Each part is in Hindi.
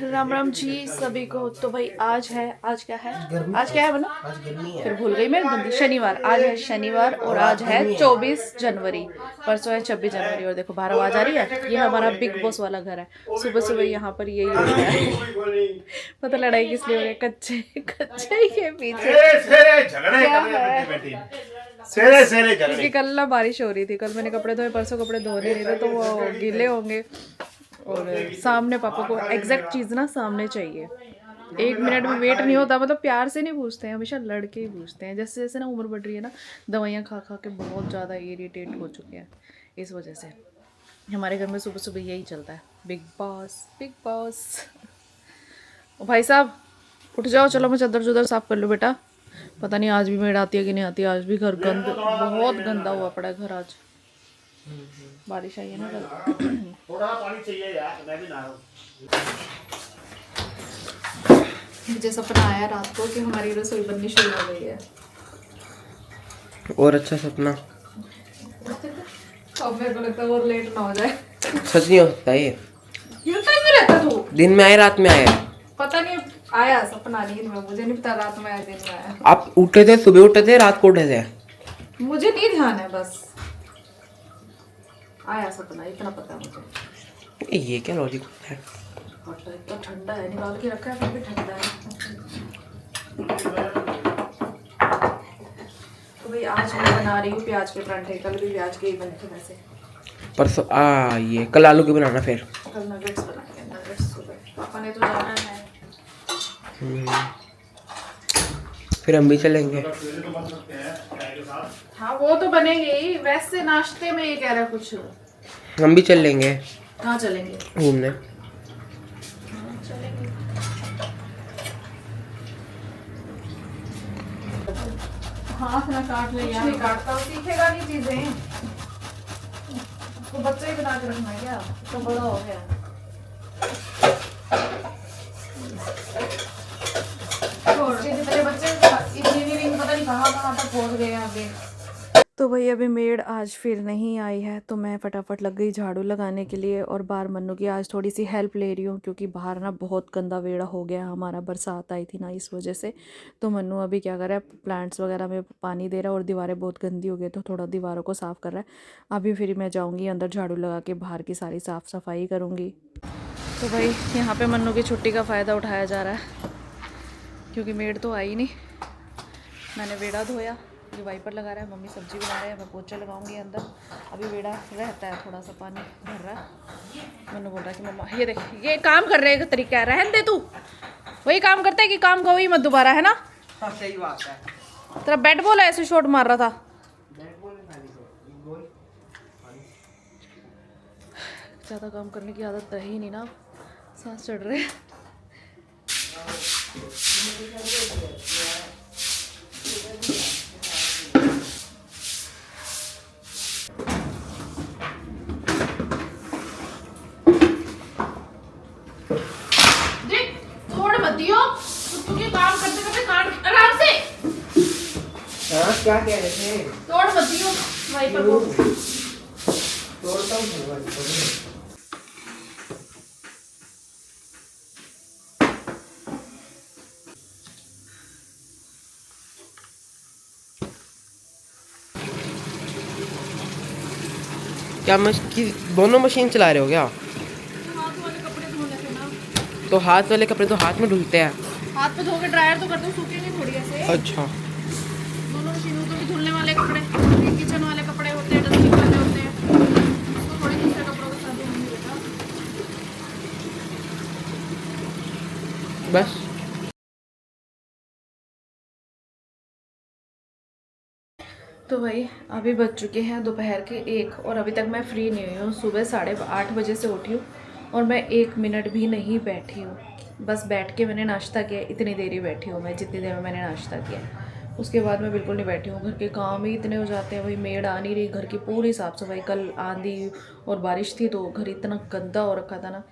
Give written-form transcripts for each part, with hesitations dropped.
राम राम जी सभी को। तो भाई आज क्या है बना आज गर्मी है। फिर भूल गई मैं गंदी। शनिवार, आज है शनिवार और आज है 24 जनवरी। परसों है 26 जनवरी। और देखो बाहर आवाज आ रही है, ये हमारा बिग बॉस वाला घर है। सुबह सुबह यहाँ पर यही हो रहा है। पता लड़ाई किस लिए हो रही है, कच्चे कच्चे के पीछे क्या है। क्योंकि कल ना बारिश हो रही थी, कल मैंने कपड़े धोए, परसों कपड़े धो नहीं थे तो वो गीले होंगे। और सामने पापा को एग्जैक्ट चीज़ ना सामने चाहिए, 1 मिनट भी वेट नहीं होता। मतलब प्यार से नहीं पूछते हैं, हमेशा लड़के ही पूछते हैं। जैसे जैसे ना उम्र बढ़ रही है ना, दवाइयाँ खा खा के बहुत ज़्यादा इरिटेट हो चुके हैं। इस वजह से हमारे घर में सुबह सुबह यही चलता है, बिग बॉस बिग बॉस। भाई साहब उठ जाओ, चलो मैं चादर चुदर साफ कर लूँ बेटा। पता नहीं आज भी मेड आती है कि नहीं आती। आज भी घर बहुत गंदा हुआ पड़ा है घर। आज बारिश आई है ना कल। थोड़ा पानी चाहिए यार, मैं भी नहा रहा हूं। मुझे सपना आया रात को कि हमारी रसोई बननी शुरू हो गई है। और अच्छा सपना। अब मेरे को लगता है और लेट ना हो जाए। सच नहीं हो सकता ये। क्यों टाइम में रहता तू? दिन में आए रात में आया। पता नहीं आया सपना नींद में, मुझे नहीं पता रात में आया दिन में आया। आप उठे थे, सुबह उठे थे, रात को उठे थे? मुझे नहीं ध्यान है, बस आया सपना इतना पता है मुझे। ये क्या लॉजिक है? तो ठंडा है, निकाल के रखा है फिर भी ठंडा है। तो भाई आज मैं बना रही हूँ प्याज के परांठे। कल भी प्याज के ही बने थे वैसे। परसों ये कल आलू के बनाना फिर। कल नगेट्स बनाएंगे, नगेट्स सुबह पापा ने तो जाना है। फिर हम भी चलेंगे। हाँ वो तो बनेंगे ही, वैसे नाश्ते में ये कह रहा है कुछ। हम भी चल लेंगे। कहाँ चलेंगे? घूमने। चलेंगे। हाथ ना काट ले यार। नहीं काटता हूँ, सीखेगा नहीं चीजें। तो बच्चे ही बना के रखना है क्या? तो बड़ा हो गया। मेरे बच्चे इंजीनियरिंग पता नहीं कहाँ तक पहुँच गए आगे। तो भाई अभी मेड आज फिर नहीं आई है, तो मैं फटाफट लग गई झाड़ू लगाने के लिए। और बाहर मन्नू की आज थोड़ी सी हेल्प ले रही हूँ, क्योंकि बाहर ना बहुत गंदा वेड़ा हो गया हमारा, बरसात आई थी ना इस वजह से। तो मन्नू अभी क्या कर रहा है, प्लांट्स वगैरह में पानी दे रहा है और दीवारें बहुत गंदी हो गई तो थोड़ा दीवारों को साफ़ कर रहा है। अभी फिर मैं जाऊँगी अंदर, झाड़ू लगा के बाहर की सारी साफ़ सफाई करूँगी। तो भाई यहाँ पर मन्नू की छुट्टी का फ़ायदा उठाया जा रहा है, क्योंकि मेड तो आई नहीं। मैंने वेड़ा धोया, ये वाइपर लगा रहा है, मम्मी सब्जी बना रहे हैं, मैं पोछा लगाऊंगी अंदर। अभी वेड़ा रहता है, थोड़ा सा पानी भर रहा है। मैंने बोल रहा कि मम्मा ये देख, ये काम कर रहे हैं तरीका है, रहन दे तू। वही काम करते है कि काम को वही मत दोबारा, है ना? हाँ सही बात है। तेरा बैट बॉल ऐसे शॉट मार रहा था। ज़्यादा काम करने की आदत रही नहीं ना, सांस चढ़ रहे। काम करते करते काट आराम से। हाँ क्या कह रहे थे? तोड़ मत दियो वाइपर को। तोड़ता हूँ। क्या दोनों मशीन चला रहे हो क्या? हाथ वाले कपड़े धोने थे ना। तो हाथ वाले कपड़े तो हाथ में धुलते हैं। हाथ पे धो के ड्रायर तो करते हो, सूखेंगे थोड़ी ऐसे। अच्छा। दोनों मशीनों को भी धुलने वाले कपड़े, किचन वाले कपड़े होते हैं, डस्टिंग वाले होते हैं, तो थोड़ी दूसरे कपड़ों के साथ धुलने देता। बस तो भाई अभी बज चुके हैं दोपहर के 1 और अभी तक मैं फ्री नहीं हुई हूँ। सुबह 8:30 बजे से उठी हूँ और मैं 1 मिनट भी नहीं बैठी हूँ। बस बैठ के मैंने नाश्ता किया, इतनी देर ही बैठी हूँ मैं जितनी देर में मैंने नाश्ता किया। उसके बाद मैं बिल्कुल नहीं बैठी हूँ। घर के काम ही इतने हो जाते हैं, वही मेड आ नहीं रही, घर की पूरी साफ़ सफाई। कल आंधी और बारिश थी तो घर इतना गंदा हो रखा था ना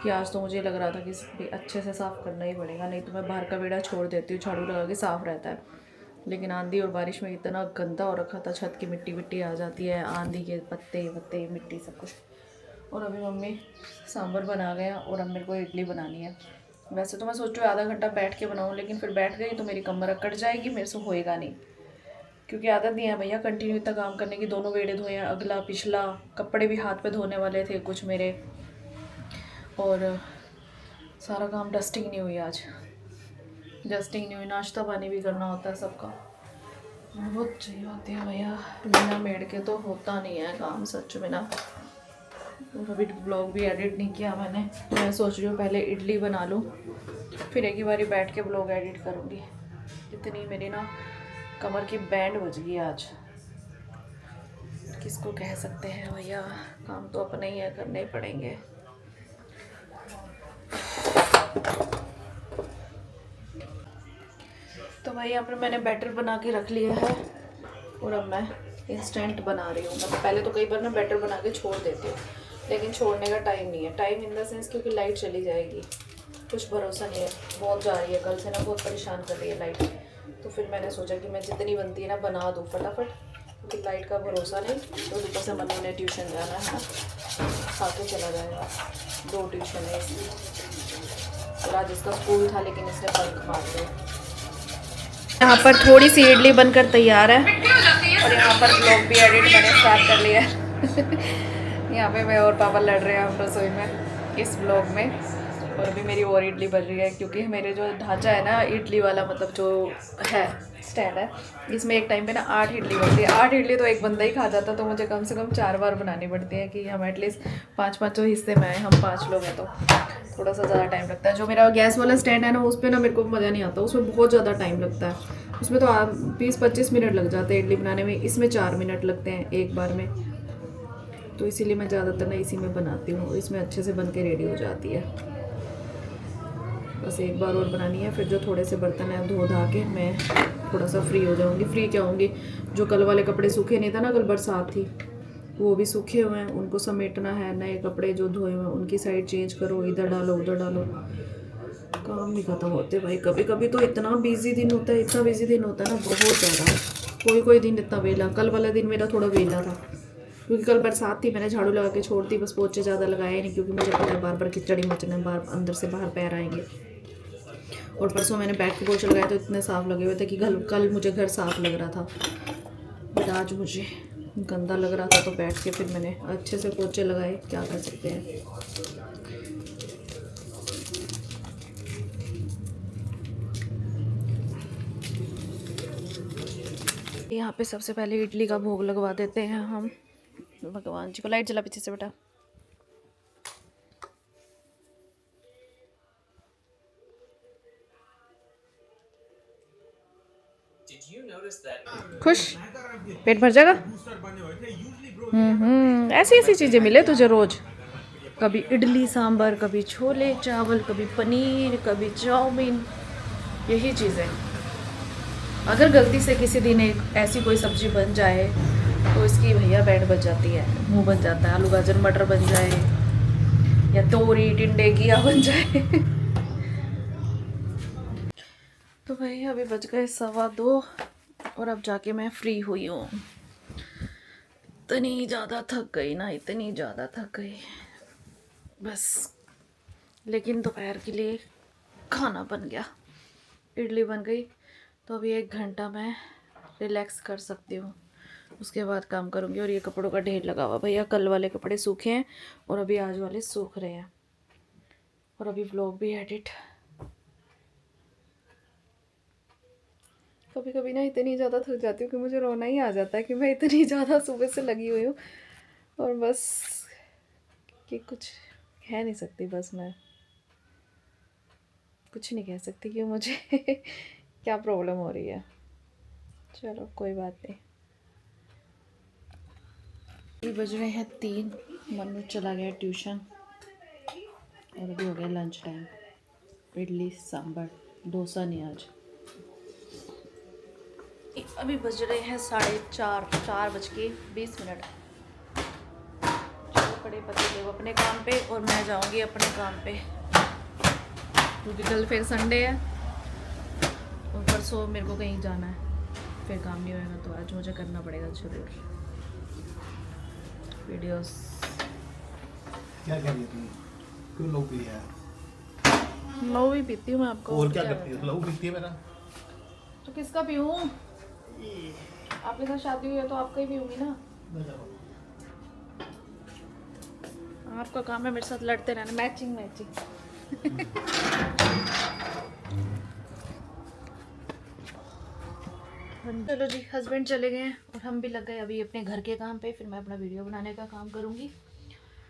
कि आज तो मुझे लग रहा था कि अच्छे से साफ़ करना ही पड़ेगा, नहीं तो मैं बाहर का वेड़ा छोड़ देती हूँ, झाड़ू लगा के साफ़ रहता है। लेकिन आंधी और बारिश में इतना गंदा हो रखा था, छत की मिट्टी मिट्टी आ जाती है, आंधी के पत्ते वत्ते मिट्टी सब कुछ। और अभी मम्मी सांभर बना गया और अब मेरे को इडली बनानी है। वैसे तो मैं सोच रही हूँ आधा घंटा बैठ के बनाऊँ, लेकिन फिर बैठ गई तो मेरी कमर अकड़ जाएगी, मेरे से होएगा नहीं, क्योंकि आदत नहीं है भैया कंटिन्यू इतना काम करने की। दोनों वेड़े धोए हैं, अगला पिछला, कपड़े भी हाथ पे धोने वाले थे कुछ मेरे, और सारा काम। डस्टिंग नहीं हुई आज, डस्टिंग नहीं हुई, नाश्ता पानी भी करना होता है सबका, बहुत चाहिए होती है भैया, बिना मेड के तो होता नहीं है काम सच में ना। अभी ब्लॉग भी एडिट नहीं किया मैंने, मैं सोच रही हूँ पहले इडली बना लूँ, फिर एक ही बारी बैठ के ब्लॉग एडिट करूँगी। इतनी मेरी ना कमर की बैंड बज गई आज, किसको कह सकते हैं भैया, काम तो अपने ही है, करने ही पड़ेंगे। तो भाई यहाँ पर मैंने बैटर बना के रख लिया है, और अब मैं इंस्टेंट बना रही हूँ। मतलब पहले तो कई बार ना बैटर बना के छोड़ देती हूँ, लेकिन छोड़ने का टाइम नहीं है, टाइम इन द सेंस क्योंकि लाइट चली जाएगी, कुछ भरोसा नहीं है, बहुत जा रही है कल से ना, बहुत परेशान कर रही है लाइट। तो फिर मैंने सोचा कि मैं जितनी बनती है ना बना दूँ फटाफट, क्योंकि लाइट का भरोसा नहीं। तो ऊपर से मनु ने ट्यूशन जाना है ना, खा के चला जाएगा, 2 ट्यूशन है इसलिए, और आज इसका स्कूल था लेकिन इसने बंक मार दिया। यहाँ पर थोड़ी सी इडली बनकर तैयार है, और यहाँ पर ब्लॉग भी एडिट मैंने स्टार्ट कर लिया है। यहाँ पे मैं और पापा लड़ रहे हैं हम रसोई में इस ब्लॉग में, और अभी मेरी और इडली बन रही है, क्योंकि मेरे जो ढांचा है ना इडली वाला, मतलब जो है स्टैंड है, इसमें एक टाइम पे ना 8 इडली बनती है। 8 इडली तो एक बंदा ही खा जाता, तो मुझे कम से कम 4 बार बनानी पड़ती है, कि हम एटलीस्ट 5-5 हिस्से में आए, हम 5 लोग हैं, तो थोड़ा सा ज़्यादा टाइम लगता है। जो मेरा गैस वाला स्टैंड है ना, उस पर ना मेरे को मज़ा नहीं आता, उसमें बहुत ज़्यादा टाइम लगता है, उसमें तो 20-25 मिनट लग जाते हैं इडली बनाने में, इसमें 4 मिनट लगते हैं एक बार में। तो इसीलिए मैं ज़्यादातर ना इसी में बनाती हूँ, इसमें अच्छे से बन के रेडी हो जाती है। बस एक बार और बनानी है, फिर जो थोड़े से बर्तन हैं धो धा के मैं थोड़ा सा फ्री हो जाऊँगी। फ्री क्या होंगी, जो कल वाले कपड़े सूखे नहीं था ना, कल बरसात थी, वो भी सूखे हुए हैं, उनको समेटना है। नए कपड़े जो धोए हुए हैं उनकी साइड चेंज करो, इधर डालो उधर डालो, काम नहीं ख़त्म होते भाई। कभी कभी तो इतना बिजी दिन होता है, इतना बिजी दिन होता है ना, बहुत ज़्यादा। कोई दिन इतना वेला, कल वाला दिन मेरा थोड़ा वेला था, क्योंकि कल बरसात थी, मैंने झाड़ू लगा के छोड़ दी, बस पोछे ज़्यादा लगाए नहीं, क्योंकि मुझे पता है बार बार खिचड़ी मचने, बार अंदर से बाहर पैर आएंगे। और परसों मैंने बैठ के पोछे लगाए तो इतने साफ़ लगे हुए थे कि कल मुझे घर साफ़ लग रहा था, बट आज मुझे गंदा लग रहा था, तो बैठ के फिर मैंने अच्छे से पोछे लगाए, क्या कर सकते हैं। यहाँ पे सबसे पहले इडली का भोग लगवा देते हैं हम भगवान जी को। लाइट जला पीछे से बेटा। खुश, पेट भर जाएगा। ऐसी ऐसी चीजें मिले तुझे रोज, कभी इडली सांभर, कभी छोले चावल, कभी पनीर, कभी चाउमीन, यही चीज़ें। अगर गलती से किसी दिन एक ऐसी कोई सब्जी बन जाए तो इसकी भैया बैंड बज जाती है, मुंह बन जाता है। आलू गाजर मटर बन जाए, या तोरी टिंडे घिया बन जाए। तो भाई अभी बज गए 2:15, और अब जाके मैं फ्री हुई हूँ। इतनी ज़्यादा थक गई ना, इतनी ज़्यादा थक गई बस। लेकिन दोपहर के लिए खाना बन गया, इडली बन गई, तो अभी 1 घंटा मैं रिलैक्स कर सकती हूँ, उसके बाद काम करूँगी। और ये कपड़ों का ढेर लगा हुआ भैया, कल वाले कपड़े सूखे हैं और अभी आज वाले सूख रहे हैं, और अभी व्लॉग भी एडिट। कभी कभी ना इतनी ज़्यादा थक जाती हूँ कि मुझे रोना ही आ जाता है कि मैं इतनी ज़्यादा सुबह से लगी हुई हूँ, और बस कि कुछ कह नहीं सकती, बस मैं कुछ नहीं कह सकती कि मुझे क्या प्रॉब्लम हो रही है। चलो कोई बात नहीं। अभी बज रहे हैं 3, मनु चला गया ट्यूशन, और अभी हो गया लंच टाइम। इडली सांभर, डोसा नहीं आज। अभी बज रहे हैं 4:30, 4:20। चलो पड़े पति देव अपने काम पे, और मैं जाऊंगी अपने काम पे, क्योंकि कल फिर संडे है, और परसों मेरे को कहीं जाना है, फिर काम नहीं होएगा, तो आज मुझे करना पड़ेगा जरूर वीडियोस। क्या कर रही तुम, क्यों लोग भी है? लहू ही पीती हूँ मैं आपको। और क्या करती है? लहू पीती है मेरा। तो किसका पीऊँ? आपके साथ शादी हुई है तो आपका ही पीऊँगी ना। आपका काम है मेरे साथ लड़ते रहना, मैचिंग मैचिंग। चलो जी, हस्बैंड चले गए हैं और हम भी लग गए अभी अपने घर के काम पे। फिर मैं अपना वीडियो बनाने का काम करूँगी।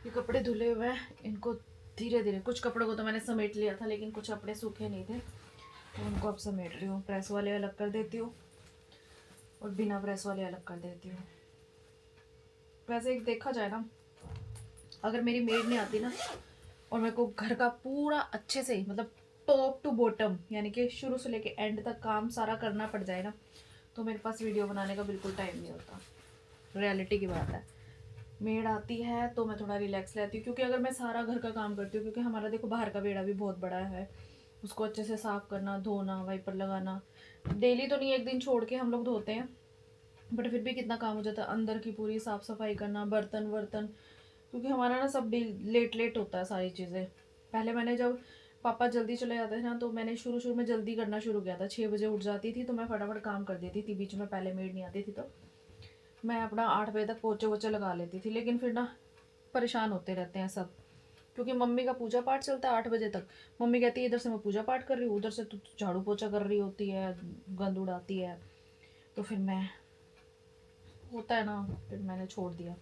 ये कपड़े धुले हुए हैं, इनको धीरे धीरे, कुछ कपड़ों को तो मैंने समेट लिया था लेकिन कुछ कपड़े सूखे नहीं थे तो उनको अब समेट रही हूँ। प्रेस वाले अलग कर देती हूँ और बिना प्रेस वाले अलग कर देती हूँ। वैसे एक देखा जाए ना, अगर मेरी मेड नहीं आती ना और मेरे को घर का पूरा अच्छे से मतलब टॉप टू बॉटम यानी कि शुरू से लेके एंड तक काम सारा करना पड़ जाए ना, तो मेरे पास वीडियो बनाने का बिल्कुल टाइम नहीं होता। रियलिटी की बात है। मेड आती है तो मैं थोड़ा रिलैक्स लेती हूँ, क्योंकि अगर मैं सारा घर का काम करती हूँ, क्योंकि हमारा देखो बाहर का बेड़ा भी बहुत बड़ा है, उसको अच्छे से साफ़ करना, धोना, वाइपर लगाना, डेली तो नहीं, एक दिन छोड़ के हम लोग धोते हैं, बट फिर भी कितना काम हो जाता है। अंदर की पूरी साफ़ सफाई करना, बर्तन वर्तन, क्योंकि हमारा ना सब लेट लेट होता है सारी चीज़ें। पहले मैंने जब पापा जल्दी चले जाते थे ना तो मैंने शुरू में जल्दी करना शुरू किया था। 6 बजे उठ जाती थी तो मैं फटाफट काम कर देती थी। बीच में पहले मेड नहीं आती थी तो मैं अपना 8 बजे तक पोछे वोचे लगा लेती थी। लेकिन फिर ना परेशान होते रहते हैं सब, क्योंकि मम्मी का पूजा पाठ चलता है 8 बजे तक। मम्मी कहती है इधर से मैं पूजा पाठ कर रही हूँ, उधर से तू झाड़ू पोछा कर रही होती है, गंद उड़ाती है। तो फिर मैं, होता है ना, फिर मैंने छोड़ दिया।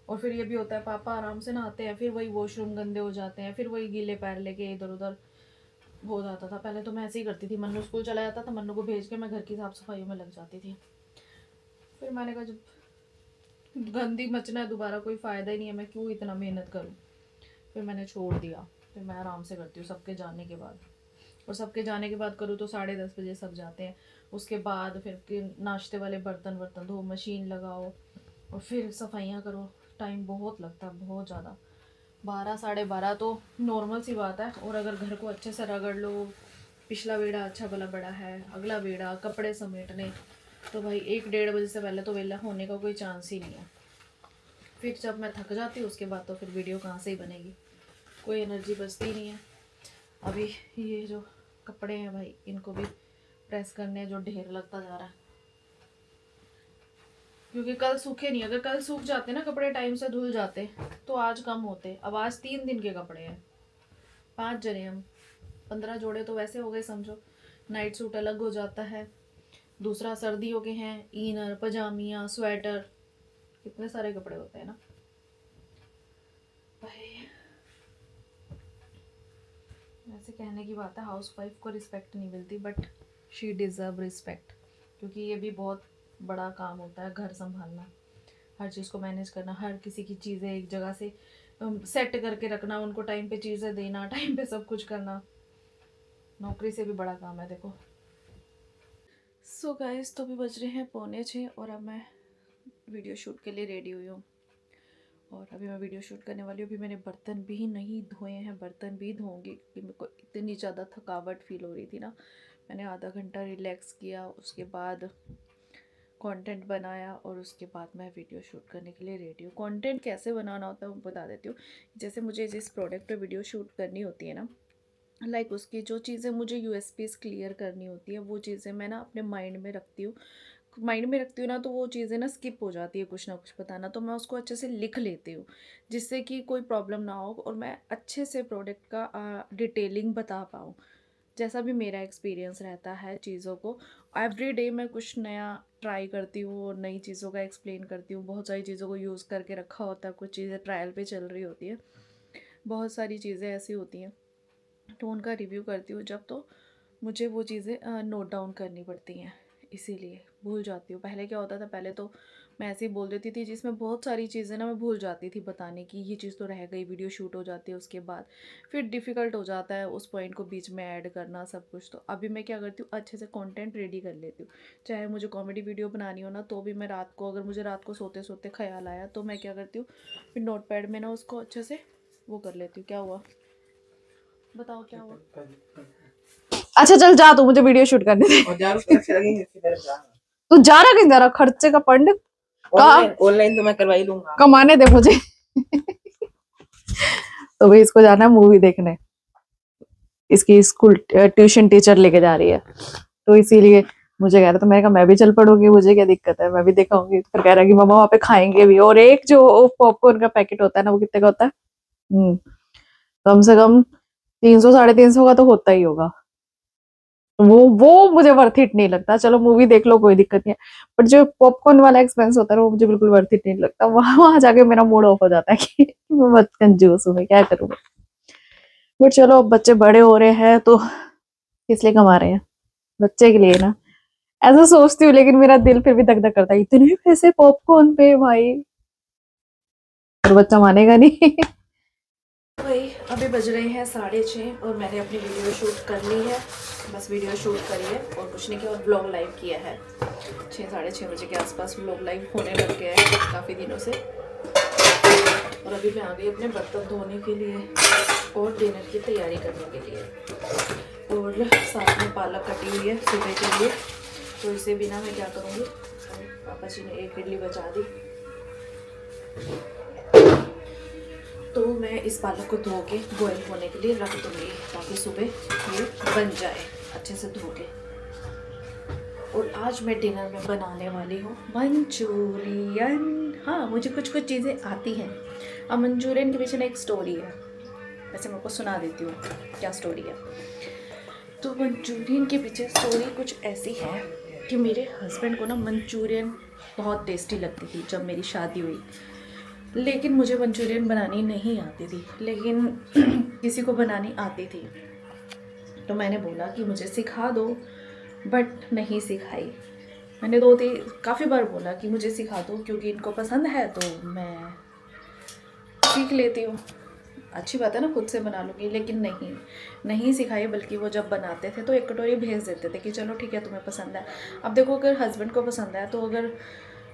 और फिर ये भी होता है पापा आराम से नहाते हैं, फिर वही वॉशरूम गंदे हो जाते हैं, फिर वही गीले पैर लेके इधर उधर हो जाता था। पहले तो मैं ऐसे ही करती थी। मन्नू स्कूल चला जाता था, मन्नू को भेज के मैं घर की साफ़ सफाई में लग जाती थी। फिर मैंने कहा जब गंदी मचना है दोबारा, कोई फ़ायदा ही नहीं है, मैं क्यों इतना मेहनत करूँ। फिर मैंने छोड़ दिया। फिर मैं आराम से करती हूँ सबके जाने के बाद। और सबके जाने के बाद करूँ तो 10:30 बजे सब जाते हैं। उसके बाद फिर नाश्ते वाले बर्तन वर्तन धो, मशीन लगाओ और फिर सफाइयाँ करो। टाइम बहुत लगता है, बहुत ज़्यादा। 12 12:30 तो नॉर्मल सी बात है। और अगर घर को अच्छे से रगड़ लो, पिछला बेड़ा अच्छा भला बड़ा है, अगला बेड़ा, कपड़े समेटने, तो भाई 1 1:30 बजे से पहले तो वेला होने का कोई चांस ही नहीं है। फिर जब मैं थक जाती हूँ उसके बाद तो फिर वीडियो कहाँ से ही बनेगी, कोई एनर्जी बचती नहीं है। अभी ये जो कपड़े हैं भाई, इनको भी प्रेस करने जो ढेर लगता जा रहा है, क्योंकि कल सूखे नहीं। अगर कल सूख जाते ना कपड़े, टाइम से धुल जाते तो आज कम होते। अब आज 3 दिन के कपड़े हैं, 5 जने हम, 15 जोड़े तो वैसे हो गए समझो। नाइट सूट अलग हो जाता है, दूसरा सर्दियों के हैं, इनर, पजामियाँ, स्वेटर, कितने सारे कपड़े होते हैं ना भाई। वैसे कहने की बात है, हाउस वाइफ को रिस्पेक्ट नहीं मिलती, बट शी डिज़र्व रिस्पेक्ट, क्योंकि ये भी बहुत बड़ा काम होता है, घर संभालना, हर चीज़ को मैनेज करना, हर किसी की चीज़ें एक जगह से सेट करके रखना, उनको टाइम पे चीज़ें देना, टाइम पे सब कुछ करना, नौकरी से भी बड़ा काम है देखो। सो गाइस, तो भी बज रहे हैं 5:45 और अब मैं वीडियो शूट के लिए रेडी हुई हूँ। और अभी मैं वीडियो शूट करने वाली हूँ। अभी मैंने बर्तन भी नहीं धोए हैं, बर्तन भी धोऊंगी, क्योंकि मेरे को इतनी ज़्यादा थकावट फील हो रही थी ना। मैंने आधा घंटा रिलैक्स किया, उसके बाद कंटेंट बनाया और उसके बाद मैं वीडियो शूट करने के लिए रेडी हूँ। कंटेंट कैसे बनाना होता है वो बता देती हूँ। जैसे मुझे जिस प्रोडक्ट पे वीडियो शूट करनी होती है ना, लाइक उसकी जो चीज़ें मुझे यूएसपीज क्लियर करनी होती है, वो चीज़ें मैं ना अपने माइंड में रखती हूँ। ना तो वो चीज़ें ना स्किप हो जाती है, कुछ ना कुछ बताना, तो मैं उसको अच्छे से लिख लेती हूँ, जिससे कि कोई प्रॉब्लम ना हो और मैं अच्छे से प्रोडक्ट का डिटेलिंग बता पाऊँ। जैसा भी मेरा एक्सपीरियंस रहता है चीज़ों को, एवरी डे मैं कुछ नया ट्राई करती हूँ और नई चीज़ों का एक्सप्लेन करती हूँ। बहुत सारी चीज़ों को यूज़ करके रखा होता है, कुछ चीज़ें ट्रायल पे चल रही होती है, बहुत सारी चीज़ें ऐसी होती हैं, तो उनका रिव्यू करती हूँ जब, तो मुझे वो चीज़ें नोट डाउन करनी पड़ती हैं, इसीलिए भूल जाती हूँ। पहले क्या होता था, पहले तो मैं ऐसे ही बोल देती थी, जिसमें बहुत सारी चीज़ें ना मैं भूल जाती थी बताने की, ये चीज़ तो रह गई, वीडियो शूट हो जाती है उसके बाद, फिर डिफ़िकल्ट हो जाता है उस पॉइंट को बीच में ऐड करना सब कुछ। तो अभी मैं क्या करती हूँ, अच्छे से कंटेंट रेडी कर लेती हूँ। चाहे मुझे कॉमेडी वीडियो बनानी हो ना, तो भी मैं रात को, अगर मुझे रात को सोते सोते ख्याल आया तो मैं क्या करती हूँ, फिर नोट पैड में ना उसको अच्छे से वो कर लेती हूँ। क्या हुआ, बताओ क्या हुआ? अच्छा चल जा, तू मुझे वीडियो शूट करने दे। और 1000 रुपये अच्छे लगेंगे फिर जा। तू जा रहा कहीं, जा रहा खर्चे का पंड कहा, ऑनलाइन तो मैं करवा ही लूंगा, कमाने दे मुझे। तो भाई इसको जाना है मूवी देखने, इसकी स्कूल ट्यूशन टीचर लेके जा रही है, तो इसीलिए मुझे कह रहा था, मैंने कहा मैं भी चल पड़ूंगी, मुझे क्या दिक्कत है, मैं भी दिखाऊंगी। फिर कह रहा कि मम्मा वहाँ पे खाएंगे भी, और एक जो पॉपकॉर्न का पैकेट होता है ना, वो कितने का होता है? कम से कम 300 350 का तो होता ही होगा। वो मुझे वर्थ इट नहीं लगता। चलो मूवी देख लो, कोई दिक्कत नहीं है, बट जो पॉपकॉर्न वाला एक्सपेंस होता है वो मुझे बिल्कुल वर्थ इट नहीं लगता। वहां जाके मेरा मूड ऑफ हो जाता है कि मैं बहुत कंजूस हूँ, मैं क्या करूँ। बट चलो, अब बच्चे बड़े हो रहे हैं तो किस लिए कमा रहे हैं? बच्चे के लिए ना, ऐसा सोचती हूँ, लेकिन मेरा दिल फिर भी धक धक करता है, इतने पैसे पॉपकॉर्न पे भाई, और बच्चा मानेगा नहीं। भाई अभी बज रहे हैं 6:30 और मैंने अपनी वीडियो शूट कर ली है, बस वीडियो शूट करी है और कुछ नहीं किया, और ब्लॉग लाइव किया है। 6 बजे के आसपास ब्लॉग लाइव होने लग गया है काफ़ी दिनों से। और अभी मैं आ गई अपने बर्तन धोने के लिए और डिनर की तैयारी करने के लिए, और साथ में पालक कटी हुई है सुबह के लिए, तो इसे बिना मैं क्या करूँगी, पापा जी ने एक इडली बचा दी, तो मैं इस पालक को धो के बॉयल होने के लिए रख दूँगी, ताकि सुबह ये बन जाए अच्छे से धो के। और आज मैं डिनर में बनाने वाली हूँ मंचूरियन। हाँ, मुझे कुछ कुछ चीज़ें आती हैं। अब मंचूरियन के पीछे ना एक स्टोरी है, वैसे मैं आपको सुना देती हूँ क्या स्टोरी है। तो मंचूरियन के पीछे स्टोरी कुछ ऐसी है कि मेरे हस्बैंड को ना मंचूरियन बहुत टेस्टी लगती थी जब मेरी शादी हुई, लेकिन मुझे मंचूरियन बनानी नहीं आती थी, लेकिन किसी को बनानी आती थी। तो मैंने बोला कि मुझे सिखा दो, बट नहीं सिखाई। मैंने काफ़ी बार बोला कि मुझे सिखा दो, क्योंकि इनको पसंद है तो मैं सीख लेती हूँ, अच्छी बात है ना, खुद से बना लूँगी। लेकिन नहीं सिखाई, बल्कि वो जब बनाते थे तो एक कटोरी भेज देते थे कि चलो ठीक है तुम्हें पसंद है। अब देखो, अगर हस्बैंड को पसंद है तो अगर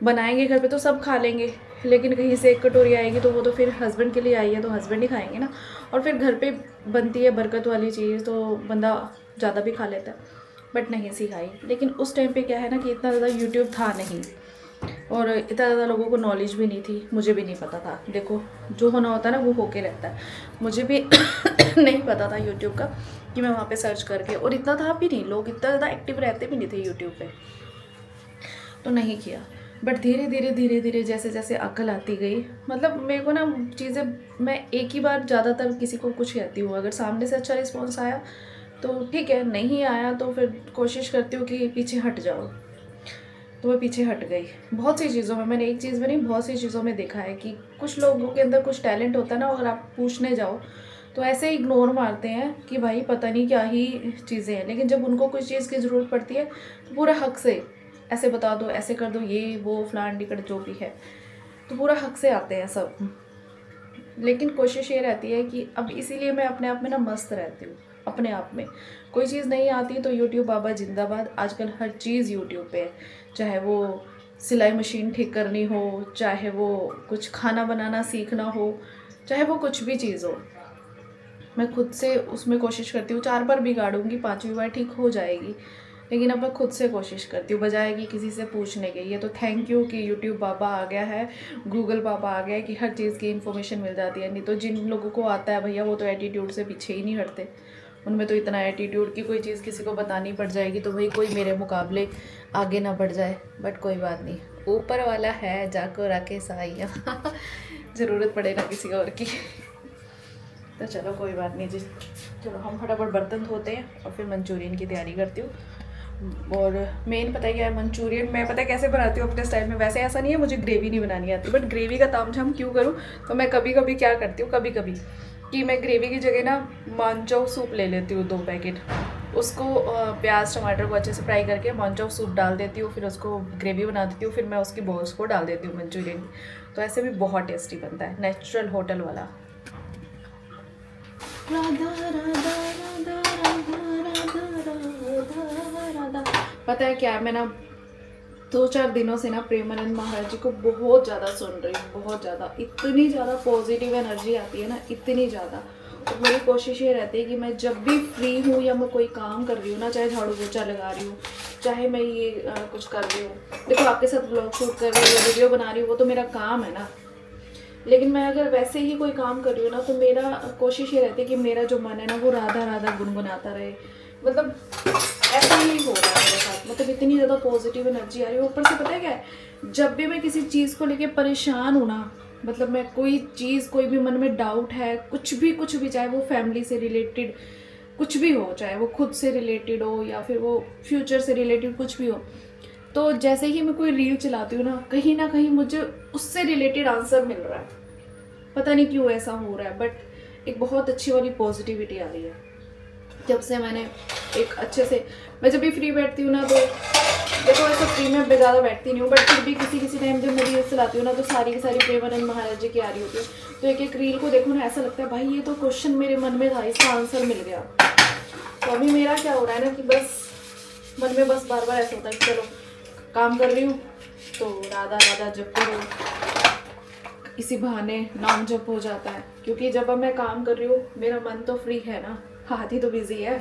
बनाएंगे घर पे तो सब खा लेंगे, लेकिन कहीं से एक कटोरी आएगी तो वो तो फिर हस्बैंड के लिए आई है तो हस्बैंड ही खाएंगे ना। और फिर घर पे बनती है बरकत वाली चीज़ तो बंदा ज़्यादा भी खा लेता है, बट नहीं सिखाई। लेकिन उस टाइम पे क्या है ना कि इतना ज़्यादा यूट्यूब था नहीं, और इतना ज़्यादा लोगों को नॉलेज भी नहीं थी, मुझे भी नहीं पता था। देखो, जो होना होता है ना वो होके रहता है। मुझे भी नहीं पता था यूट्यूब का कि मैं वहाँ पे सर्च करके, और इतना था भी नहीं, लोग इतना ज़्यादा एक्टिव रहते भी नहीं थे यूट्यूब पे, तो नहीं किया। बट धीरे धीरे जैसे जैसे अकल आती गई, मतलब मेरे को ना चीज़ें, मैं एक ही बार ज़्यादातर किसी को कुछ कहती हूँ, अगर सामने से अच्छा रिस्पॉन्स आया तो ठीक है, नहीं आया तो फिर कोशिश करती हूँ कि पीछे हट जाओ। तो मैं पीछे हट गई बहुत सी चीज़ों में। मैंने एक चीज़ में नहीं, बहुत सी चीज़ों में देखा है कि कुछ लोगों के अंदर कुछ टैलेंट होता है ना, अगर आप पूछने जाओ तो ऐसे इग्नोर मारते हैं कि भाई पता नहीं क्या ही चीज़ें हैं, लेकिन जब उनको कुछ चीज़ की ज़रूरत पड़ती है तो पूरा हक से ऐसे बता दो, ऐसे कर दो, ये वो फलान टिकट जो भी है, तो पूरा हक से आते हैं सब। लेकिन कोशिश ये रहती है कि अब इसीलिए मैं अपने आप में ना मस्त रहती हूँ अपने आप में। कोई चीज़ नहीं आती तो यूट्यूब बाबा जिंदाबाद। आजकल हर चीज़ यूट्यूब पे है, चाहे वो सिलाई मशीन ठीक करनी हो, चाहे वो कुछ खाना बनाना सीखना हो, चाहे वो कुछ भी चीज़ हो, मैं खुद से उसमें कोशिश करती हूँ। 4 बार बिगाड़ूंगी, 5वीं बार ठीक हो जाएगी, लेकिन अब मैं खुद से कोशिश करती हूँ बजाय कि किसी से पूछने के। ये तो थैंक यू कि यूट्यूब बाबा आ गया है, गूगल बाबा आ गया है कि हर चीज़ की इन्फॉर्मेशन मिल जाती है। नहीं तो जिन लोगों को आता है भैया, वो तो एटीट्यूड से पीछे ही नहीं हटते। उनमें तो इतना एटीट्यूड कि कोई चीज़ किसी को बतानी पड़ जाएगी तो भाई कोई मेरे मुकाबले आगे ना बढ़ जाए। बट कोई बात नहीं, ऊपर वाला है जाको राके साइया। ज़रूरत पड़े ना किसी और की। तो चलो कोई बात नहीं जी, चलो हम फटाफट बर्तन धोते हैं और फिर मंचूरियन की तैयारी करती हूँ। और मेन पता है क्या है, मंचूरियन मैं पता है कैसे बनाती हूँ अपने स्टाइल में। वैसे ऐसा नहीं है मुझे ग्रेवी नहीं बनानी आती, बट ग्रेवी का तामझाम क्यों करूँ, तो मैं कभी कभी क्या करती हूँ, कभी कभी कि मैं ग्रेवी की जगह ना मंचाउ सूप ले लेती हूँ 2 पैकेट, उसको प्याज टमाटर को अच्छे से फ्राई करके मंचाउ सूप डाल देती हूँ, फिर उसको ग्रेवी बना देती हूँ, फिर मैं उसकी बॉल्स को डाल देती हूँ मंचूरियन। तो ऐसे भी बहुत टेस्टी बनता है, नेचुरल होटल वाला। राधा राधा राधा राधा राधा राधा राधा। पता है क्या, मैं ना 2-4 दिनों से ना प्रेमानंद महाराज जी को बहुत ज़्यादा सुन रही हूँ, बहुत ज़्यादा, इतनी ज़्यादा पॉजिटिव एनर्जी आती है ना, इतनी ज़्यादा। तो मेरी कोशिश ये रहती है कि मैं जब भी फ्री हूँ या मैं कोई काम कर रही हूँ ना, चाहे झाड़ू पोछा लगा रही हूँ, चाहे मैं ये कुछ कर रही हूँ, देखो आपके साथ ब्लॉग शूट कर रही हूँ या वीडियो बना रही हूँ, वो तो मेरा काम है ना। लेकिन मैं अगर वैसे ही कोई काम कर रही हूँ ना तो मेरा कोशिश ये रहती है कि मेरा जो मन है ना वो राधा राधा गुनगुनाता रहे। मतलब ऐसा ही हो रहा है मेरे साथ, मतलब इतनी ज़्यादा पॉजिटिव एनर्जी आ रही है। ऊपर से पता है क्या है, जब भी मैं किसी चीज़ को लेके परेशान हूँ ना, मतलब मैं कोई चीज़, कोई भी मन में डाउट है, कुछ भी, चाहे वो फैमिली से रिलेटेड कुछ भी हो, चाहे वो खुद से रिलेटेड हो या फिर वो फ्यूचर से रिलेटेड कुछ भी हो, तो जैसे ही मैं कोई रील चलाती हूँ ना कहीं मुझे उससे रिलेटेड आंसर मिल रहा है। पता नहीं क्यों ऐसा हो रहा है, बट एक बहुत अच्छी वाली पॉजिटिविटी आ रही है जब से मैंने एक अच्छे से, मैं जब भी फ्री बैठती हूँ ना तो देखो ऐसा फ्री में ज़्यादा बैठती नहीं हूँ, बट फिर भी किसी टाइम जब मैं रील्स चलाती हूँ ना तो सारी की सारी प्रेमानंद महाराज जी की आ रही होती है, तो एक एक रील को देखो ना ऐसा लगता है भाई ये तो क्वेश्चन मेरे मन में था, इसका आंसर मिल गया। तो अभी मेरा क्या हो रहा है ना कि बस मन में बस बार बार ऐसा होता है कि चलो काम कर रही हूँ तो राधा राधा जप करो, इसी बहाने नाम जप हो जाता है। क्योंकि जब अब मैं काम कर रही हूँ मेरा मन तो फ्री है ना, हाथ ही तो बिजी है।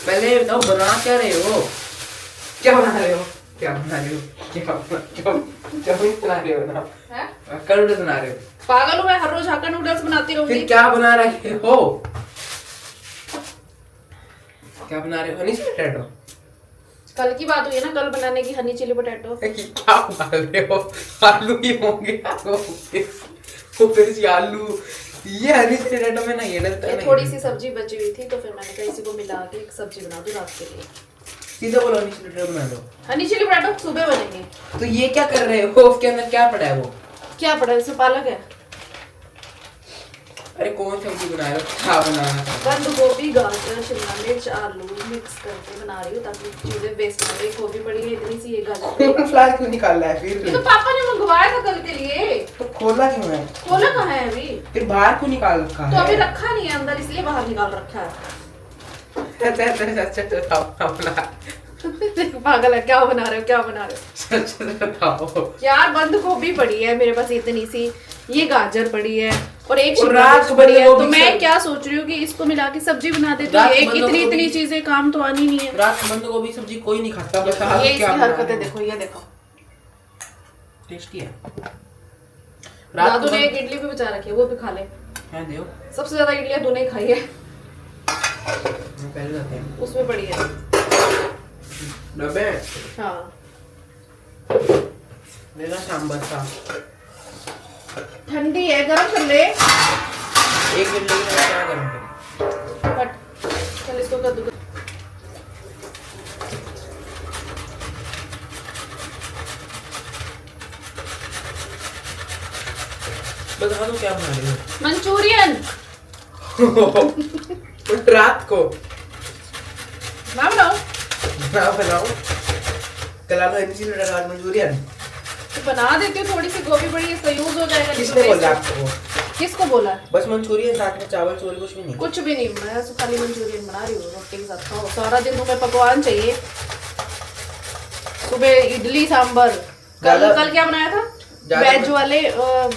पहले ये बताओ बना क्या रहे हो? क्या बना रहे हो? क्या बना रहे हो? क्या बना रहे हो ना? हक्का नूडल्स बना रहे हो? पागल हूँ मैं, हर रोज हक्का नूडल्स बनाती रहूंगी। फिर क्या बना रहे हो? क्या बना रहे हो? हनी पोटैटो। कल की बात हुई है ना, कल बनाने की हनी चिली पोटैटो। क्या बना रहे हो? आलू ही होंगे वो फिर से आलू, ये हनी पोटैटो में ना ये डलता है। थोड़ी सी सब्जी बची हुई थी तो फिर मैंने कहा इसी को मिला के एक सब्जी बना दूं रात के लिए। सीधा बोलो हनी पोटैटो बना दो। हनी चिली पोटैटो सुबह बनेंगे। तो ये क्या कर रहे हो? उसके अंदर क्या पड़ा है? वो क्या पड़ा है? इसमें पालक है। अरे कौन सब्जी बना रहे हो? क्या बनाना था? बंद गोभी, गाजर, शिमला मिर्च, आलू मिक्स करके बना रही हूँ ताकि चीजें वेस्ट ना रहे। गोभी पड़ी है इतनी सी, ये गाजर पड़ी है। फ्लावर क्यों निकाल रहा है फिर? ये तो पापा ने मंगवाया था कल के लिए। तो खोला क्यों है? खोला कहाँ है अभी? फिर बाहर क्यों निकाल रखा है? तो अभी रखा नहीं है अंदर, इसलिए बाहर निकाल रखा है। पागल है, क्या बना रहे हो, क्या बना रहे हो? यार बंद गोभी पड़ी है मेरे पास इतनी सी, ये गाजर पड़ी है और एक शिमला मिर्च पड़ी है। तो मैं क्या सोच रही हूँ कि इसको मिला के सब्जी बना देती हूँ। एक इतनी चीजें काम तो आनी नहीं है। रात बंद गोभी सब्जी कोई नहीं खाता। बस ये इसकी हरकतें देखो, ये देखो टेस्टी है। दादू ने एक इडली भी बचा रखी है, वो भी खा ले। दो। सबसे ज्यादा इडलियां तूने खाई है। पहले जाते हैं उसमें पड़ी है। डब्बे। हाँ मेरा सांबर था। ठंडी है, गरम कर ले। एक इडली में क्या गरम करें? बट चल इसको कर दूंगा। बता दो क्या बना रही हो? मंचूरियन। रात को ना बनाओ ना बनाओ। कल आप मंचूरियन तो बना देती हूँ। थोड़ी सी गोभी पड़ी है, इसका यूज हो जाएगा। किसने बोला आपको? किसको बोला? बस मंचूरियन, साथ में चावल चोरी कुछ भी नहीं? कुछ भी नहीं, मैं तो खाली मंचूरियन बना रही हूँ रोटी के साथ। खाओ, सारा दिन तुम्हें पकवान चाहिए। सुबह इडली सांबर, कल क्या बनाया था? वेज वाले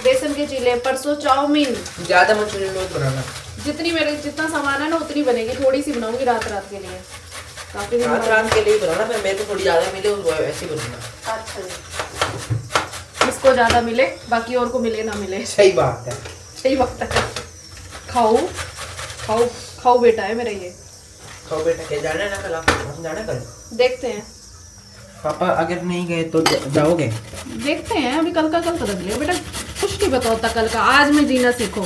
बेसन के चीले, परसों चाउमीन। ज्यादा मंचूरियन रोज बनाना। जितना सामान है ना उतनी बनेगी, थोड़ी सी बनाऊंगी रात के लिए। काफी दिन रात के लिए बनाना, पर मेरे को थोड़ी ज्यादा मिले वो ऐसे बनाना। अच्छा जी, इसको ज्यादा मिले बाकी और को मिले ना मिले। सही बात है, सही बात है। खाओ खाओ खाओ बेटा है मेरा ये। खाओ बेटा। क्या जाना है ना कल? आप जाना कल? देखते हैं पापा अगर नहीं गए तो जाओगे? देखते हैं, अभी कल का रख लियो बेटा। कुछ नहीं पता होता कल का, आज में जीना सीखो।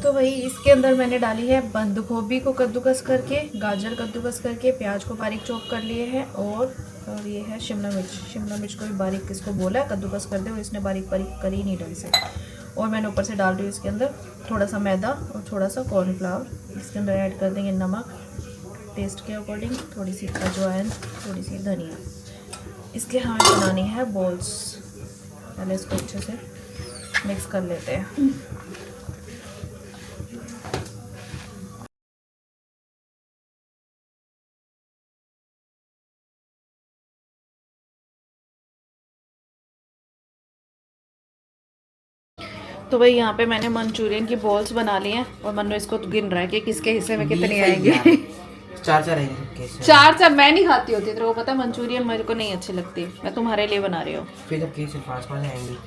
तो वही इसके अंदर मैंने डाली है बंद गोभी को कद्दूकस करके, गाजर कद्दूकस करके, प्याज को बारीक चॉप कर लिए हैं और ये है शिमला मिर्च को भी बारीक किसको बोला है कद्दूकस कर दे, और इसने बारीक करी नहीं ढंग से। और मैंने ऊपर से डाल रही हूँ इसके अंदर थोड़ा सा मैदा और थोड़ा सा कॉर्नफ्लावर। इसके अंदर ऐड कर देंगे नमक टेस्ट के अकॉर्डिंग, थोड़ी सी अजवाइन, थोड़ी सी धनिया। इसके हमें बनानी है बॉल्स। पहले इसको अच्छे से मिक्स कर लेते हैं। तो भाई यहाँ पे मैंने मंचूरियन की बॉल्स बना ली हैं और मन्नू इसको गिन रहा है कि किसके हिस्से में कितनी आएंगी। 4 आएंगे सबके हिस्से। 4 मैं नहीं खाती होती, तेरे को पता है मंचूरियन मेरे को नहीं अच्छी लगती, मैं तुम्हारे लिए बना रही हूँ। फिर सबके हिस्से 5 आएंगी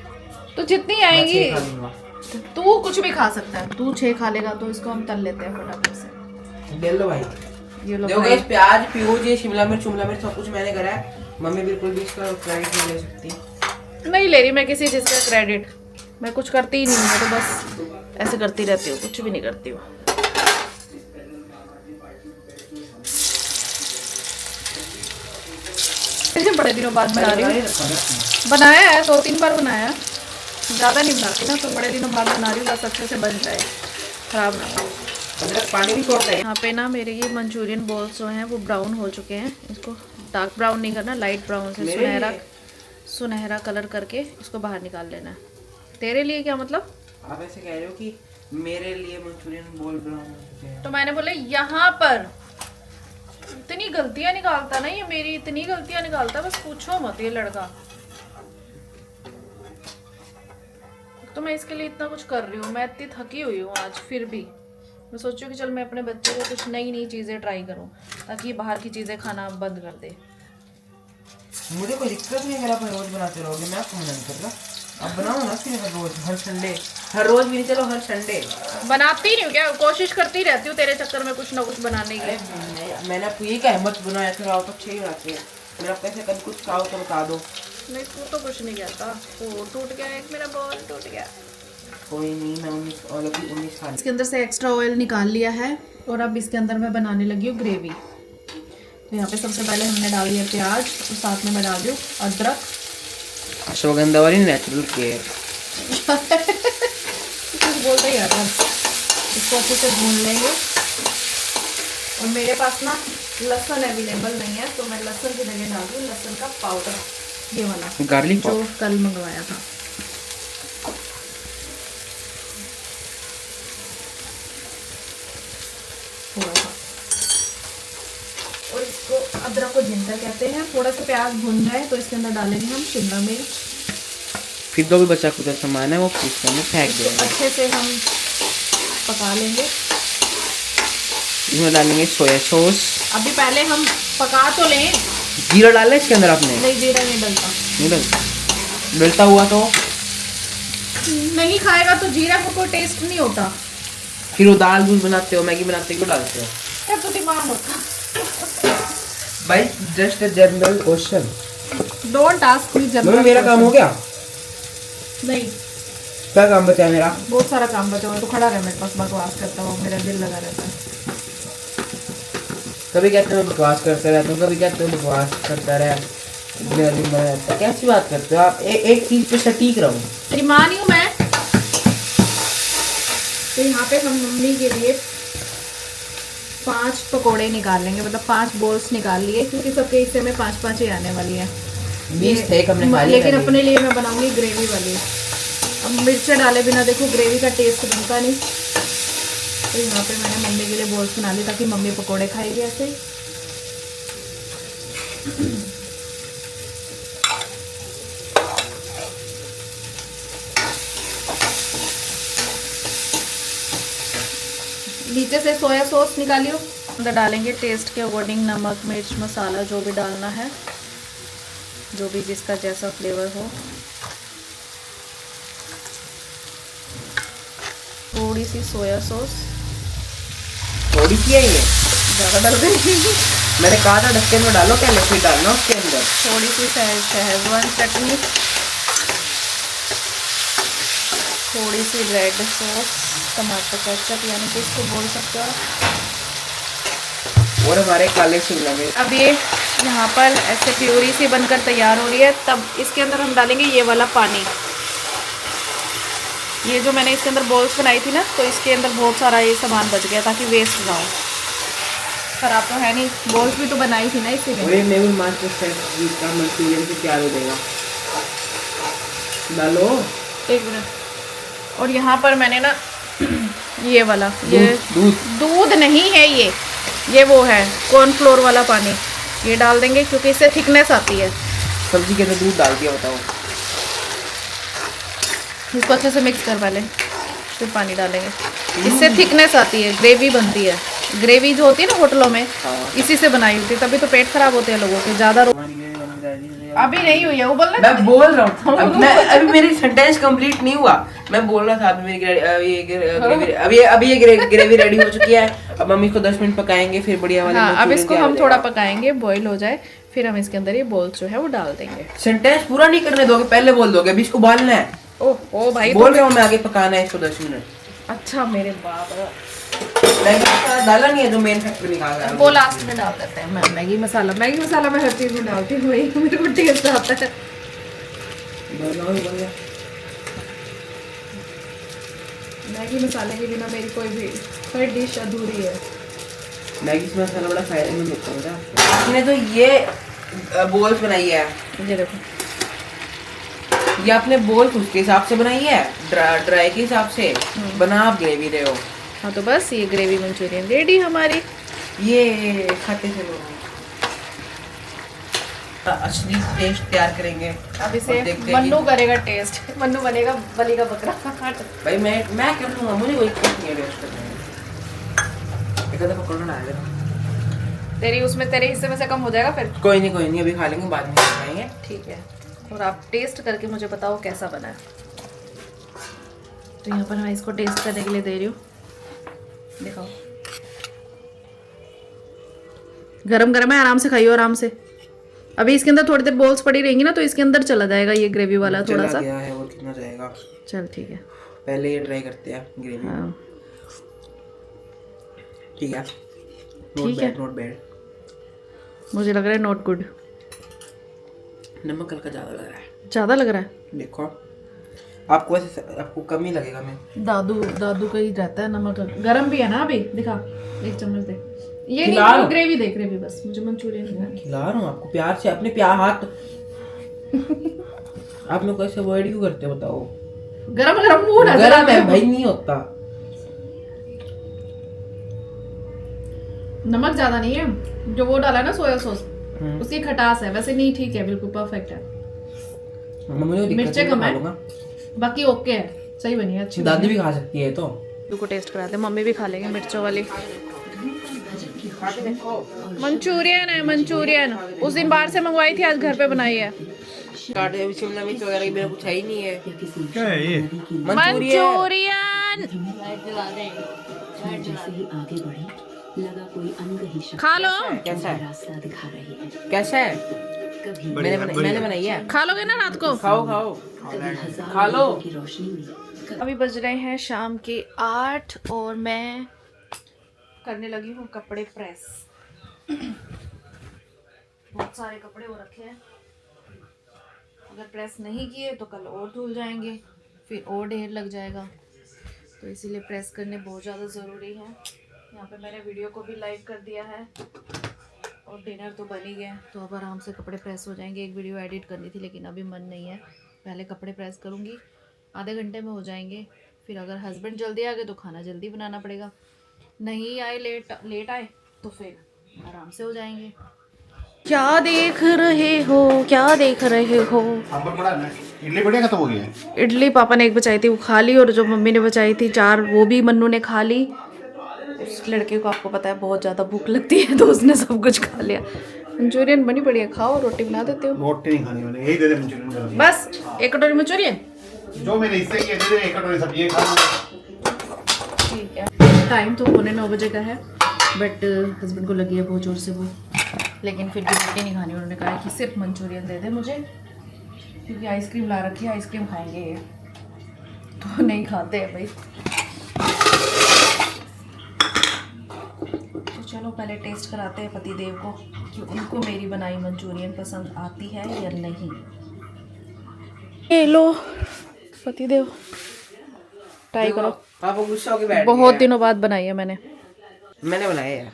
तो जितनी मैं आएंगी 6 खा लूंगा। तू कुछ भी खा सकता है, तू 6 खा लेगा तो इसको हम तल लेते हैं फटाफट से। ले लो भाई। ये लो देखो भाई। गाइस, प्याज प्यूज ये शिमला मिर्च सब कुछ मैंने करा है। मम्मी बिल्कुल भी इसका क्रेडिट नहीं ले सकती। नहीं ले रही मैं किसी चीज़ का क्रेडिट, मैं कुछ करती ही नहीं हूँ, मैं तो बस ऐसे करती रहती हूँ, कुछ भी नहीं करती हूँ। बड़े दिनों बाद बना रही हूँ, बनाया है 2-3 बार बनाया, ज़्यादा नहीं बनाती ना, तो बड़े दिनों बाद बना रही हूँ, बस अच्छे से बन जाए, खराब ना हो। अदरक पानी भी छोड़ता है। यहाँ पे ना मेरे ये मंचूरियन बॉल्स जो हैं वो ब्राउन हो चुके हैं, इसको डार्क ब्राउन नहीं करना, लाइट ब्राउन से सुनहरा कलर करके इसको बाहर निकाल लेना है। तेरे लिए क्या मतलब? आप ऐसे कह रहे हो कि मेरे लिए मंचूरियन बोल ब्राउन हो चुके हैं। तो मैंने बोला यहाँ पर इतनी गलतियाँ निकालता ना, ये मेरी इतनी गलतियाँ निकालता, बस पूछो मत ये लड़का। तो मैं इसके लिए इतना कुछ कर रही हूँ, मैं इतनी थकी हुई हूँ आज, फिर भी मैं सोचूं कि चल मैं अपने बच्चे को कुछ नई चीज़ें ट्राई करूँ ताकि ये बाहर की चीज़ें खाना बंद कर दे। मुझे कोई दिक्कत नहीं, अगर आप रोज बनाते रहोगे, मैं आपको मना नहीं कर रहा। आप बनाओ ना फिर रोज, हर संडे, हर रोज भी नहीं, चलो हर संडे। बनाती नहीं हूँ क्या, कोशिश करती रहती हूँ तेरे चक्कर में कुछ ना कुछ बनाने की। मैंने आपको ये कहा मत बनाया करो, आप अच्छे ही बनाते हैं। मैंने आपको ऐसे कभी कुछ कहा तो बता दो। नहीं तू तो कुछ नहीं कहता, वो टूट गया, एक मेरा बॉल टूट गया। कोई नहीं, मैं 19 खा। इसके अंदर से एक्स्ट्रा ऑयल निकाल लिया है और अब इसके अंदर मैं बनाने लगी हूँ ग्रेवी। तो यहाँ पे सबसे पहले हमने डाल दिया प्याज और साथ में मैं डाल दूँ अदरक। अश्वगंधा वाली नेचुरल केयर। कुछ बोलते ही आता है। इसको अच्छे से भून लेंगे और मेरे पास ना लहसुन अवेलेबल नहीं है, तो मैं लहसुन की जगह डाल दूँ लहसुन का पाउडर, ये वाला गार्लिक जो कल मंगवाया था। थोड़ा सा, और इसको अदरक को जिंदा कहते हैं। थोड़ा सा प्याज भुन जाए तो इसके अंदर डालेंगे हम शिमला मिर्च, फिर जो भी बचा कुछ सामान है वो पीस में फेंक देंगे। अच्छे से हम पका लेंगे। इसमें डालेंगे सोया सॉस। अभी पहले हम पका तो लें। जीरा डाला इसके अंदर आपने? नहीं, जीरा नहीं डलता। नहीं डलता? डलता हुआ तो नहीं खाएगा तो जीरा को कोई टेस्ट नहीं होता। फिर वो दाल दूध बनाते हो, मैगी बनाते हो, क्यों डालते हो? क्या तो दिमाग होता। भाई just a general question. Don't ask me general. मेरा काम हो गया? नहीं, क्या काम बचा है मेरा? बहुत सारा काम बचा हुआ है, तो खड़ा रहे मेरे पास बकवास करता हुआ, मेरा दिल लगा रहता है। कभी कहते हो बकवास करते रहते हो, कभी कहते हो बकवास करता रहे, मेरा दिल लगा रहता है। कैसी बात करते हो आप? एक चीज पे सटीक रहो। तेरी माँ नहीं हूँ मैं। तो यहाँ पे हम मम्मी के लिए 5 पकोड़े निकाल लेंगे, मतलब 5 बोल्स निकाल लिए, क्योंकि सबके हिस्से में 5-5 ही आने वाली है। 20 थे हमने खा लिए, लेकिन अपने लिए मैं बनाऊंगी ग्रेवी वाली। अब मिर्च डाले बिना देखो ग्रेवी का टेस्ट बनता नहीं, तो यहाँ पे मैंने मम्मी के लिए बोल्स बना ली ताकि मम्मी पकोड़े खाएगी ऐसे ही। नीचे से सोया सॉस निकालियो, अंदर डालेंगे टेस्ट के अकॉर्डिंग नमक मिर्च मसाला जो भी डालना है, जो भी जिसका जैसा फ्लेवर हो। थोड़ी सी सोया सॉस, थोड़ी सी है ये, ज़्यादा डाल देंगे। मैंने कहा था ढक्कन में डालो, क्या लिक्विड डालना उसके अंदर। थोड़ी सी शेजवान चटनी, थोड़ी सी रेड सॉस, टमाटर केचप यानी कि इसको बोल सकते हो। और हमारे काले शिमला मिर्च। अब ये यहाँ पर ऐसे प्यूरी सी बनकर तैयार हो रही है, तब इसके अंदर हम डालेंगे ये वाला पानी। ये जो मैंने इसके अंदर बॉल्स बनाई थी ना, तो इसके अंदर बहुत सारा ये सामान बच गया ताकि वेस्ट ना हो। खराब तो है नहीं, बॉल्स भी तो बनाई थी ना इसीलिए। और ये मेहुल मास्टर शेफ का मंचूरियन भी तैयार हो जाएगा। डालो 1 मिनट। और यहाँ पर मैंने ना ये वाला, ये दूध नहीं है, ये वो है कॉर्नफ्लोर वाला पानी, ये डाल देंगे क्योंकि इससे थिकनेस आती है। सब्जी के अंदर दूध डाल दिया, बताओ। इसको अच्छे से मिक्स कर पहले, फिर पानी डालेंगे। इससे थिकनेस आती है, ग्रेवी बनती है। ग्रेवी जो होती है ना होटलों में, इसी से बनाई होती है, तभी तो पेट खराब होते हैं लोगों के ज़्यादा। अभी नहीं हुई है वो, बोलना मैं बोल रहा हूँ, अभी मेरी सेंटेंस कंप्लीट नहीं हुआ। मैं बोल रहा था अभी मेरी अभी ये ग्रेवी रेडी हो चुकी है। अब हम इसको 10 मिनट पकाएंगे, फिर बढ़िया वाले। हाँ, अब इसको हम थोड़ा पकाएंगे, बॉईल हो जाए, फिर हम इसके अंदर ये बॉल्स जो है वो डाल देंगे। सेंटेंस पूरा नहीं करने दोगे, पहले बोल दोगे अभी इसको उबालना है। ओ भाई, बोल रहा हूँ मैं, आगे पकाना है इसको 10 मिनट। अच्छा मेरे बाप, मैगी मसाला डाला नहीं है जो मेन फैक्टर निकाल रहा है वो लास्ट में डाल देते हैं। मैं मैगी मसाला मैं हर चीज में डालती हूँ, वही मेरे को टेस्ट आता है। मैगी मसाले के बिना मेरी कोई डिश अधूरी है। मैगी मसाला बड़ा फायदेमंद होता है। आपने तो ये बोल्स बनाई है, ये देखो, ये आपने बोल्स उसके हिसाब से बनाई है, ड्राई के हिसाब से बना आप ग्रेवी रहे हो। हाँ तो बस ये ग्रेवी मंचूरियन रेडी हमारी। ये खाते थे लोग, असली टेस्ट तैयार करेंगे। अब इसे और देखते हैं मन्नू करेगा टेस्ट, मन्नू बनेगा बलि का बकरा। भाई मैं कर लूंगा, मुझे कोई टेस्ट नहीं है टेस्ट करने। एक आधा पकड़ना आएगा तेरी उसमें तेरे हिस्से में से कम हो जाएगा फिर। कोई नहीं, अभी खा लेंगे, बाद में खाएंगे। ठीक है, और आप टेस्ट करके मुझे बताओ कैसा बना है। तो यहाँ पर मैं इसको टेस्ट करने के लिए दे रही हूँ, दिखाओ। गरम गरम है, आराम से खाइयो, आराम से। अभी इसके अंदर थोड़ी देर बॉल्स पड़ी रहेंगी ना, तो इसके अंदर चला जाएगा ये ग्रेवी वाला थोड़ा सा। गया है, और कितना जाएगा। चल ठीक है, पहले ये ट्राई करते हैं ग्रेवी। हाँ ठीक है, ठीक है। Not bad. मुझे लग रहा है नॉट गुड। नमक हल्का ज़्यादा लग रहा है। ज़्यादा लग रहा है? देखो आपको वैसे आपको कम ही लगेगा। मैं दादू का ही रहता है नमक। गरम भी है ना अभी, दिखा, एक चम्मच दे। ये खिला नहीं, लो। ग्रेवी दे, ग्रेवी बस, मुझे मंचूरियन खाना है। खिला रहा हूँ आपको प्यार से, अपने प्यार हाथ। आप मेरे को ऐसे अवॉइड क्यों करते हो बताओ? गरम गरम मुंह नजर गरम आता है है भाई, नहीं होता। नमक ज्यादा नहीं है, जो वो डाला है ना सोया सॉस, उसकी खटास है। वैसे नहीं, ठीक है, बिल्कुल परफेक्ट है। मिर्चें कम है, बाकी ओके है, सही बनी है, अच्छी। दादी भी खा सकती है तो। को टेस्ट कराते, मम्मी भी खा लेंगे मिर्चों वाली। मंचूरियन है, मंचूरियन उस दिन बाहर से मंगवाई थी, आज घर पे बनाई है। शिमला मिर्च वगैरह मेरा कुछ है ही नहीं है। क्या है ये? मंचूरियन खा लो। कैसा है? कैसा है? मैंने बनाई है। खा लोगे ना रात को? खाओ खा लो। अभी बज रहे हैं शाम के 8 और मैं करने लगी हूँ कपड़े प्रेस। बहुत सारे कपड़े हो रखे हैं, अगर प्रेस नहीं किए तो कल और धुल जाएंगे, फिर और ढेर लग जाएगा, तो इसीलिए प्रेस करने बहुत ज़्यादा ज़रूरी है। यहाँ पे मैंने वीडियो को भी लाइव कर दिया है और डिनर तो बन ही गया, तो अब आराम से कपड़े प्रेस हो जाएंगे। एक वीडियो एडिट करनी थी लेकिन अभी मन नहीं है, पहले कपड़े प्रेस करूँगी, आधे घंटे में हो जाएंगे। फिर अगर हस्बैंड जल्दी आ गए तो खाना जल्दी बनाना पड़ेगा, नहीं आए लेट आए तो फिर आराम से हो जाएंगे। क्या देख रहे हो, क्या देख रहे हो? सांभर पड़ा है ना, इडली बढ़िया खत्म हो गई है। इडली पापा ने एक बचाई थी, वो खा ली, और जो मम्मी ने बचाई थी 4, वो भी मन्नू ने खा ली। उस लड़के को आपको पता है बहुत ज़्यादा भूख लगती है, तो उसने सब कुछ खा लिया। मंचूरियन बनी बढ़िया, खाओ, रोटी बना देते हो। रोटी नहीं खानी मैंने, यही दे दे मंचूरियन। बस एक कटोरी मंचूरियन, जो मैंने इससे किया दे दे, एक कटोरी सब्जी ये खा लूंगा। ठीक है। टाइम तो 8:45 बजे का है, बट हस्बैंड को लगी है बहुत ज़ोर से भूख, लेकिन फिर भी रोटी नहीं खानी। उन्होंने कहा कि सिर्फ मंचूरियन दे दे मुझे, क्योंकि आइसक्रीम ला रखी है, आइसक्रीम खाएंगे ये, तो नहीं खाते हैं भाई। तो चलो पहले टेस्ट कराते हैं पतिदेव को कि उनको मेरी बनाई मंचूरियन पसंद आती है या नहीं। ये लो पतिदेव, ट्राई करो। आप गुस्सा होके बैठ बहुत दिनों बाद बनाई है मैंने बनाया है।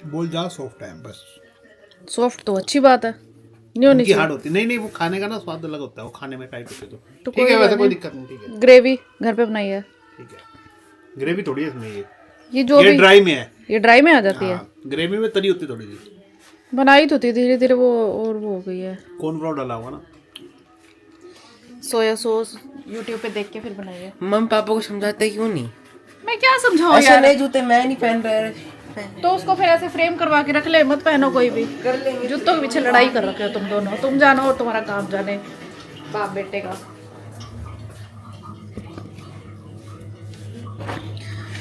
बोल जा सॉफ्ट है बस। सॉफ्ट तो अच्छी बात है, नहीं होनी उनकी चाहिए। हार्ड होती नहीं, वो खाने का ना स्वाद अलग होता है, वो खाने में टाइट होते तो ठीक है, कोई वैसे बात कोई नहीं। दिक्कत नहीं। ठीक है, ग्रेवी घर पे बनाई है, ठीक है। ग्रेवी थोड़ी है इसमें, ये जो ये भी ड्राई में है। ये ड्राई में आ जाती है। हाँ, ग्रेवी में तरी होती है थोड़ी सी। बनाई तो थी, धीरे धीरे वो और वो हो गई है। कॉर्नफ्लोर डाला हुआ ना। सोया सॉस यूट्यूब पे देख के फिर बनाइए। मम्मी पापा को समझाते क्यों नहीं? मैं क्या समझाऊँ ऐसे यार? नए जूते मैं नहीं पहन रहा। तो उसको फिर ऐसे फ्रेम करवा के रख ले, मत पहनो कोई भी। कर लेंगे। जूतों के पीछे लड़ाई कर रखे हो तुम दोनों, तुम जानो और तुम्हारा काम जाने, बाप बेटे का।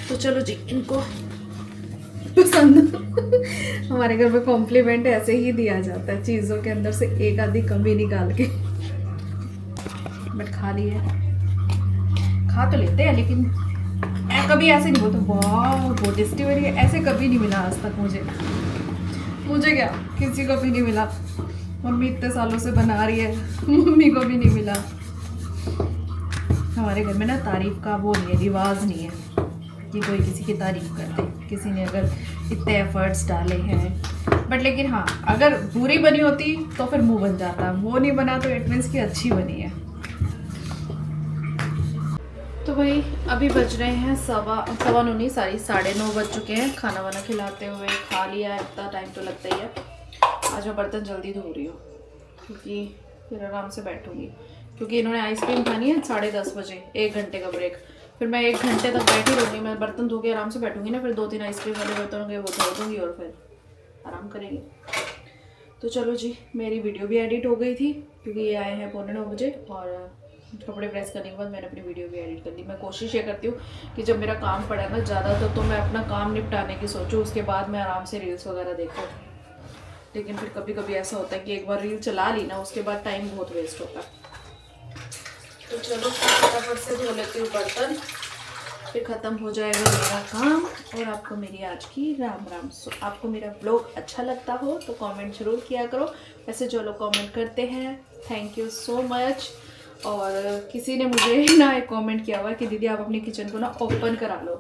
तो चलो जी, इनको पसंद हमारे घर में कॉम्प्लीमेंट ऐसे ही दिया जाता है, चीज़ों के अंदर से एक आधी कमी निकाल के। बट खा लिए, खा तो लेते हैं, लेकिन कभी ऐसे नहीं बोलते वाह बहुत टेस्टी बनी है, ऐसे कभी नहीं मिला आज तक मुझे क्या, किसी को भी नहीं मिला। मम्मी इतने सालों से बना रही है, मम्मी को भी नहीं मिला। हमारे घर में ना तारीफ का वो नहीं है, रिवाज नहीं है कि कोई किसी की तारीफ करते, किसी ने अगर इतने एफर्ट्स डाले हैं। बट लेकिन हाँ, अगर बुरी बनी होती तो फिर मुंह बन जाता, वो नहीं बना तो इट मीन्स कि अच्छी बनी है। तो भाई अभी बज रहे हैं 9:15 बज चुके हैं। खाना वाना खिलाते हुए खा लिया है, इतना टाइम तो लगता ही है। आज मैं बर्तन जल्दी धो रही हूँ क्योंकि फिर आराम से बैठूंगी, क्योंकि इन्होंने आइसक्रीम खानी है 10:30 बजे, 1 घंटे का ब्रेक। फिर मैं 1 घंटे तक बैठी रहूँगी, मैं बर्तन धो के आराम से बैठूंगी ना, फिर 2-3 आइसक्रीम वाले बर्तन होंगे वो धो दूँगी और फिर आराम करेंगे। तो चलो जी, मेरी वीडियो भी एडिट हो गई थी क्योंकि ये आए हैं 9:15 बजे, और कपड़े प्रेस करने के बाद मैंने अपनी वीडियो भी एडिट कर ली। मैं कोशिश ये करती हूँ कि जब मेरा काम पड़ा ना ज़्यादा तो मैं अपना काम निपटाने की सोचूँ, उसके बाद मैं आराम से रील्स वगैरह देखूँ। लेकिन फिर कभी कभी ऐसा होता है कि एक बार रील चला ली ना, उसके बाद टाइम बहुत वेस्ट होता है। तो चलो फटाफट से धो लेती हूँ बर्तन, फिर ख़त्म हो जाएगा मेरा काम और आपको मेरी आज की राम राम। आपको मेरा ब्लॉग अच्छा लगता हो तो कमेंट ज़रूर किया करो। वैसे जो लोग कमेंट करते हैं थैंक यू सो मच। और किसी ने मुझे ना एक कमेंट किया हुआ कि दीदी आप अपनी किचन को ना ओपन करा लो,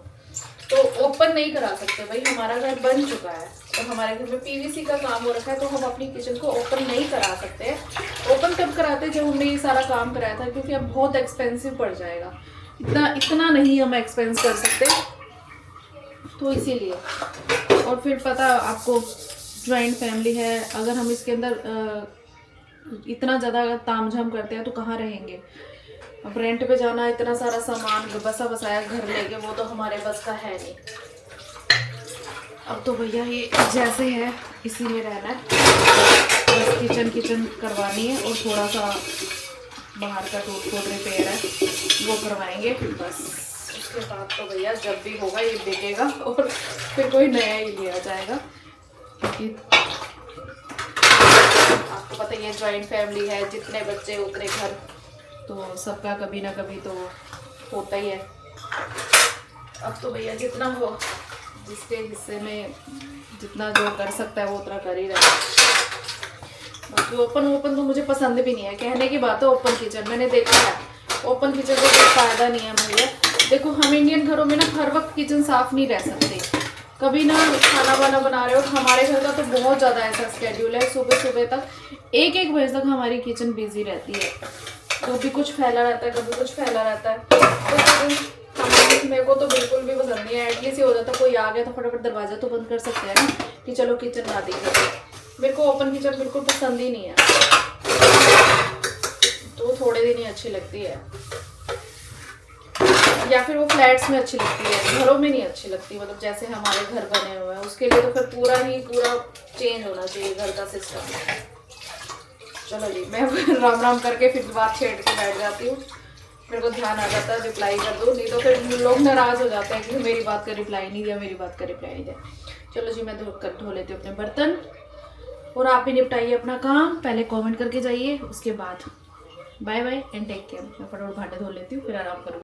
तो ओपन नहीं करा सकते भाई, हमारा घर बन चुका है और हमारे घर में पीवीसी का काम हो रखा है, तो हम अपनी किचन को ओपन नहीं करा सकते। ओपन कब कराते जब हमने ये सारा काम कराया था, क्योंकि अब बहुत एक्सपेंसिव पड़ जाएगा, इतना नहीं हम एक्सपेंस कर सकते, तो इसीलिए। और फिर पता आपको ज्वाइंट फैमिली है, अगर हम इसके अंदर इतना ज़्यादा तामझाम करते हैं तो कहाँ रहेंगे। अब रेंट पे जाना, इतना सारा सामान बसा बसाया घर लेके, वो तो हमारे बस का है नहीं। अब तो भैया ये जैसे है इसी में रहना है, बस किचन करवानी है और थोड़ा सा बाहर का टूट रिपेयर है वो करवाएंगे, बस। उसके बाद तो भैया जब भी होगा ये बिकेगा और फिर कोई नया ही लिया जाएगा, क्योंकि आपको पता ही है जॉइंट फैमिली है, जितने बच्चे उतने घर, तो सबका कभी ना कभी तो होता ही है। अब तो भैया जितना हो, जिसके हिस्से में जितना जो कर सकता है वो उतना कर ही रहा है। बाकी ओपन तो मुझे पसंद भी नहीं है, कहने की बात है ओपन किचन, मैंने देखा है ओपन किचन का कोई फ़ायदा नहीं है भैया। देखो हम इंडियन घरों में ना हर वक्त किचन साफ़ नहीं रह सकते, कभी ना खाना वाना बना रहे हो। हमारे घर का तो बहुत ज़्यादा ऐसा स्केड्यूल है, सुबह तक 1-1 बजे तक हमारी किचन बिजी रहती है, कभी कुछ फैला रहता है, कभी कुछ फैला रहता है। तो मेरे को तो बिल्कुल भी पसंद नहीं है। एटलीस्ट ये हो जाता कोई आ गया तो फटाफट दरवाज़ा तो बंद कर सकते हैं ना, कि चलो किचन ना दिखे। मेरे को ओपन किचन बिल्कुल पसंद ही नहीं है, तो थोड़े दिन ही अच्छी लगती है, या फिर वो फ्लैट्स में अच्छी लगती है, घरों में नहीं अच्छी लगती। मतलब जैसे हमारे घर बने हुए हैं उसके लिए तो फिर पूरा चेंज होना चाहिए घर का सिस्टम। चलो जी, मैं राम राम करके फिर बात छेड़ के बैठ जाती हूँ, मेरे को ध्यान आ जाता है रिप्लाई कर दूँ, नहीं तो फिर लोग नाराज़ हो जाते हैं कि मेरी बात का रिप्लाई नहीं दिया, मेरी बात का रिप्लाई नहीं दिया। चलो जी, मैं धो लेती हूँ अपने बर्तन, और आप भी निपटाइए अपना काम, पहले कमेंट करके जाइए, उसके बाद bye bye and take care. मैं फटाफट भांडे धो लेती हूँ, फिर आराम करूँगी।